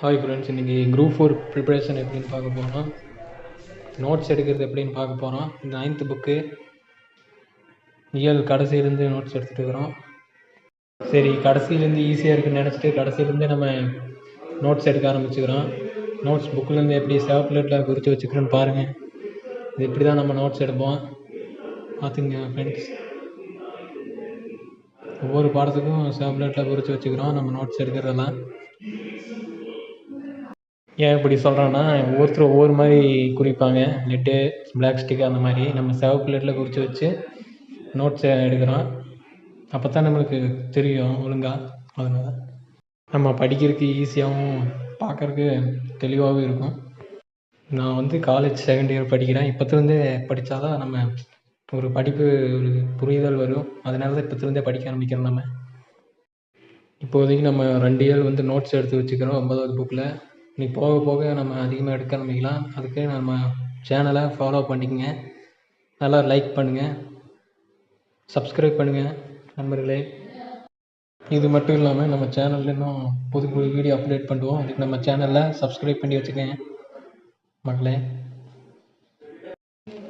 Hi friends, இன்றைக்கி group 4 preparation எப்படின்னு பார்க்க போகிறோம். நோட்ஸ் எடுக்கிறது எப்படின்னு பார்க்க போகிறோம். 9th புக்கு இயல் கடைசியிலேருந்து நோட்ஸ் எடுத்துகிட்டு இருக்கிறோம். சரி, கடைசியிலேருந்து ஈஸியாக இருக்குன்னு நினச்சிட்டு கடைசியிலேருந்து நம்ம நோட்ஸ் எடுக்க ஆரம்பிச்சுக்கிறோம். நோட்ஸ் புக்கிலேருந்து எப்படி சேவப்லெட்டில் குறித்து வச்சுக்கிறோன்னு பாருங்கள். இது இப்படி தான் நம்ம நோட்ஸ் எடுப்போம். பார்த்துங்க ஃப்ரெண்ட்ஸ், ஒவ்வொரு பாடத்துக்கும் சேவப்லெட்டில் குறித்து வச்சுக்கிறோம் நம்ம நோட்ஸ் எடுக்கிறதெல்லாம். ஏன் இப்படி சொல்கிறேன்னா, ஒவ்வொருத்தரும் ஒவ்வொரு மாதிரி குறிப்பாங்க. லெட்டு, பிளாக் ஸ்டிக் அந்த மாதிரி நம்ம சிவப்பு லெட்டில் குறித்து வச்சு நோட்ஸை எடுக்கிறோம். அப்போ தான் நம்மளுக்கு தெரியும் ஒழுங்காக. அதனால் நம்ம படிக்கிறதுக்கு ஈஸியாகவும் பார்க்குறதுக்கு தெளிவாகவும் இருக்கும். நான் வந்து காலேஜ் செகண்ட் இயர் படிக்கிறேன். இப்போத்துலேருந்தே படித்தா தான் நம்ம ஒரு படிப்பு ஒரு புரிதல் வரும். அதனால தான் இப்போத்துலேருந்தே படிக்க ஆரம்பிக்கிறோம். நம்ம இப்போதைக்கு நம்ம 2 இயர் வந்து நோட்ஸ் எடுத்து வச்சுக்கிறோம் 9வது புக்கில். நீ போக போக நம்ம அதிகமாக எடுக்க ஆரம்பிக்கலாம். அதுக்கு நம்ம சேனலை ஃபாலோ பண்ணிக்கங்க. நல்லா லைக் பண்ணுங்கள், சப்ஸ்கிரைப் பண்ணுங்கள் நண்பர்களே. இது மட்டும் இல்லாமல் நம்ம சேனலில் இன்னும் புது புது வீடியோ அப்டேட் பண்ணுவோம். அதுக்கு நம்ம சேனலில் சப்ஸ்கிரைப் பண்ணி வச்சுக்கோங்க மக்களே.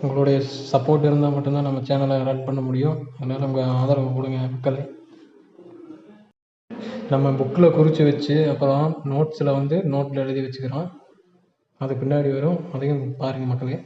உங்களுடைய சப்போர்ட் இருந்தால் மட்டும்தான் நம்ம சேனலை ரன் பண்ண முடியும். அதனால் உங்கள் ஆதரவு கொடுங்க மக்களே. நம்ம புக்கில் குறித்து வச்சு அப்புறம் நோட்ஸில் வந்து நோட்டில் எழுதி வச்சுக்கிறோம். அது பின்னாடி வரும், அதையும் பாருங்கள் மக்களே.